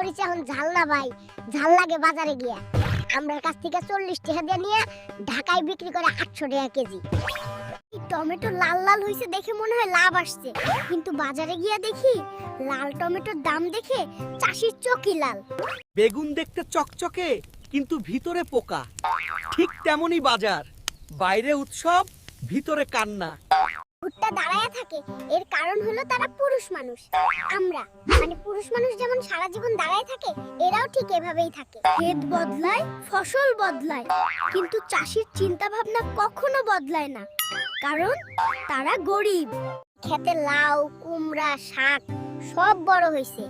মরিচ এখন ঝাল না ভাই, ঝাল লাগে বাজারে গিয়া। আমরার কাছ থেকে 40 টাকা দিয়ে নিয়ে ঢাকায় বিক্রি করে 800 টাকা কেজি। এই টমেটো লাল লাল হইছে দেখে মনে হয় লাভ আসছে, কিন্তু বাজারে গিয়া দেখি লাল টমেটোর দাম দেখে চাষির চোখই লাল। বেগুন দেখতে চকচকে কিন্তু ভিতরে পোকা, ঠিক তেমনই বাজার, বাইরে উৎসব ভিতরে কান্না। ভুট্টা দাঁড়ায় থাকে, এর কারণ হলো তারা পুরুষ মানুষ। আমরা মানে পুরুষ মানুষ যেমন সারা জীবন দাঁড়ায় থাকে, এরাও ঠিক এভাবেই থাকে। ক্ষেত বদলায়, ফসল বদলায়, কিন্তু চাষির চিন্তা ভাবনা কখনো বদলায় না, কারণ তারা গরিব। খেতে লাউ, কুমড়া, শাক সব বড় হইছে,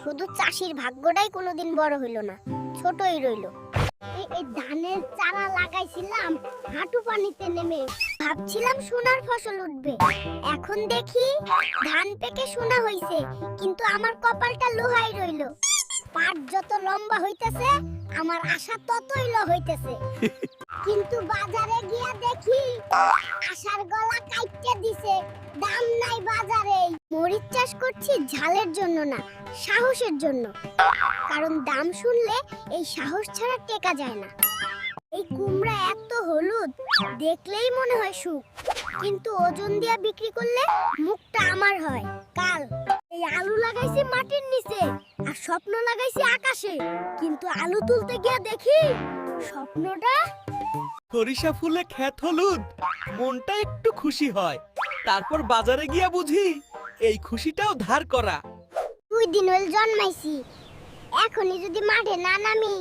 শুধু চাষির ভাগ্যটাই কোনোদিন বড় হইল না, ছোটই রইল। এই ধানের চারা লাগাইছিলাম হাঁটু পানিতে নেমে, ভাবছিলাম সোনার ফসল উঠবে। এখন দেখি ধান পেকে সোনা হইছে, কিন্তু আমার কপালটা লোহাই রইল। পাট যত লম্বা হইতেছে, আমার আশা ততই লো হইতেছে। কিন্তু বাজারে গিয়া দেখি আশার গলা কাইটে দিছে, দাম নাই বাজারে। মরিচ চাষ করছি ঝালের জন্য না, সাহসের জন্য, কারণ দাম শুনলে এই সাহস ছাড়া টেকা যায় না। এই কুমড়া এত হলুদ, দেখলেই মনে হয় সুখ, কিন্তু ওজন দিয়া বিক্রি করলে মুখটা আমার হয় কাল। এই আলু লাগাইছি মাটির নিচে আর স্বপ্ন লাগাইছি আকাশে, কিন্তু আলু তুলতে গিয়া দেখি স্বপ্নটা। সরিষা ফুলে ক্ষেত হলুদ, মনটা একটু খুশি হয়, তারপর বাজারে গিয়া বুঝি এই খুশিটাও ধার করা। 2 দিন হল জন্মাইছি, এখনই যদি মাঠে না নামি,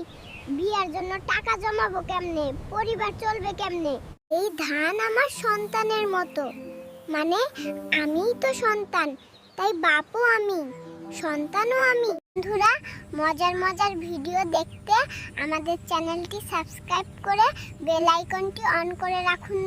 বিয়ার জন্য টাকা জমাবো কেমনে, পরিবার চলবে কেমনে? এই ধান আমার সন্তানের মতো, মানে আমিই তো সন্তান, তাই বাপও আমি, সন্তানও আমি। বন্ধুরা, মজার মজার ভিডিও দেখতে আমাদের চ্যানেলটি সাবস্ক্রাইব করে বেল আইকনটি অন করে রাখুন।